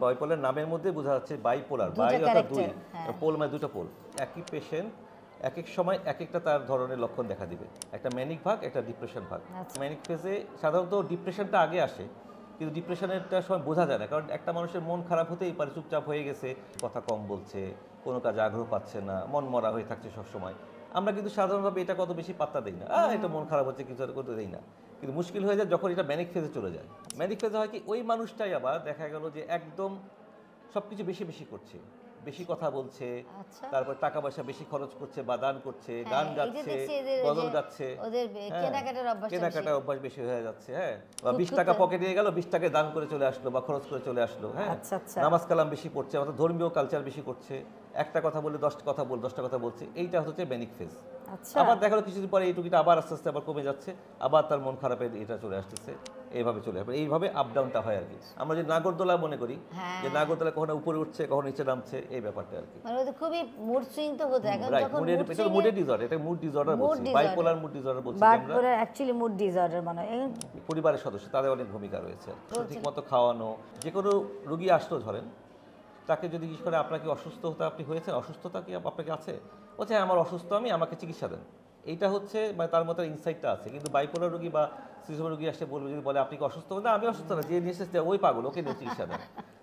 Bipolar নামের মধ্যে বোঝা যাচ্ছে বাইপোলার, বাই দুইটা অর্থাৎ ক্যারেক্টার, দুই, হ্যাঁ। পোল মানে দুটো পোল। একই পেশেন্ট এক এক সময় এক একটা তার ধরনের লক্ষণ দেখা দিবে, একটা ম্যানিক ভাগ, একটা ডিপ্রেশন ভাগ। আচ্ছা। ম্যানিক ফেজে সাধারণত ডিপ্রেশনটা আগে আসে, কিন্তু ডিপ্রেশনেরটা সময় বোঝা যায় না, কারণ একটা মানুষের মন খারাপ হতেই পারে, চুপচাপ হয়ে গেছে, কথা কম বলছে, কোনো কাজে আগ্রহ পাচ্ছে না, মন মরা হয়ে থাকছে সবসময়। আমরা কিন্তু সাধারণভাবে এটা কত বেশি পাত্তা দিই না, এটা মন খারাপ হচ্ছে কিছু আর করতে দিই না। কিন্তু মুশকিল হয়ে যায় যখন এটা ম্যানিক ফেজে চলে যায়। ম্যানিক ফেজে হয় কি, ওই মানুষটাই আবার দেখা গেল যে একদম সবকিছু বেশি বেশি করছে, বেশি কথা বলছে, আচ্ছা। তারপর টাকা পয়সা বেশি খরচ করছে বা দান করছে, হ্যাঁ, গান এই যে গাচ্ছে, দেখছি এদের ওই গজল যে গাচ্ছে, ওদের হ্যাঁ, কেনাকাটার অভ্যাসটা কেনাকাটার বেশি। অভ্যাস বেশি হয়ে যাচ্ছে, হ্যাঁ, বা 20 খুঁতখুঁতে। টাকা পকেটে নিয়ে গেল, 20 টাকা দান করে চলে আসলো বা খরচ করে চলে আসলো, হ্যাঁ, আচ্ছা, আচ্ছা। নামাজ কালাম বেশি পড়ছে, অর্থাৎ ধর্মীয় কালচার বেশি করছে, একটা কথা বলে 10টা কথা বলছে, এইটা হচ্ছে ম্যানিক ফেজ। আচ্ছা। আবার দেখা গেলো কিছুদিন পরে এই টুকিটা আবার আস্তে আস্তে আবার কমে যাচ্ছে, আবার তার মন খারাপের এটা চলে আসতেছে, এইভাবে চলে আসবে, এইভাবে আপ ডাউনটা হয় আর কি। আমরা যে নাগরদোলা মনে করি, হ্যাঁ। যে নাগরদোলা কখনো উপরে উঠছে কখনো নিচে নামছে, এই ব্যাপারটা আর কি। মানে ওদের খুবই মুড সুইং তো হতে এখন রাইট, যখন মুডের mood এটা swing মুডের এ- ডিসঅর্ডার, এটা মুড ডিসঅর্ডার Mood বলছি, disorder। বাইপোলার মুড ডিসঅর্ডার বলছি আমরা। বাইপোলার অ্যাকচুয়ালি মুড ডিসঅর্ডার মানে পরিবারের সদস্য তাদের অনেক ভূমিকা রয়েছে, ঠিক মতো খাওয়ানো। যে কোনো রুগী আসলো ধরেন, তাকে যদি জিজ্ঞেস করে আপনাকে অসুস্থ হতে আপনি হয়েছেন, অসুস্থতা কি আপনাকে আছে, বলছে হ্যাঁ আমার অসুস্থ, আমি আমাকে চিকিৎসা দেন। এইটা হচ্ছে মানে তার মধ্যে ইনসাইটটা আছে। কিন্তু বাইপোলার রুগী বা সিজোফ্রেনিয়া রুগী আসে বলবে, যদি বলে আপনি কি অসুস্থ, না আমি অসুস্থ না, যে নিয়ে এসেছে ওই পাগল, ওকে নিয়ে চিকিৎসা দেন।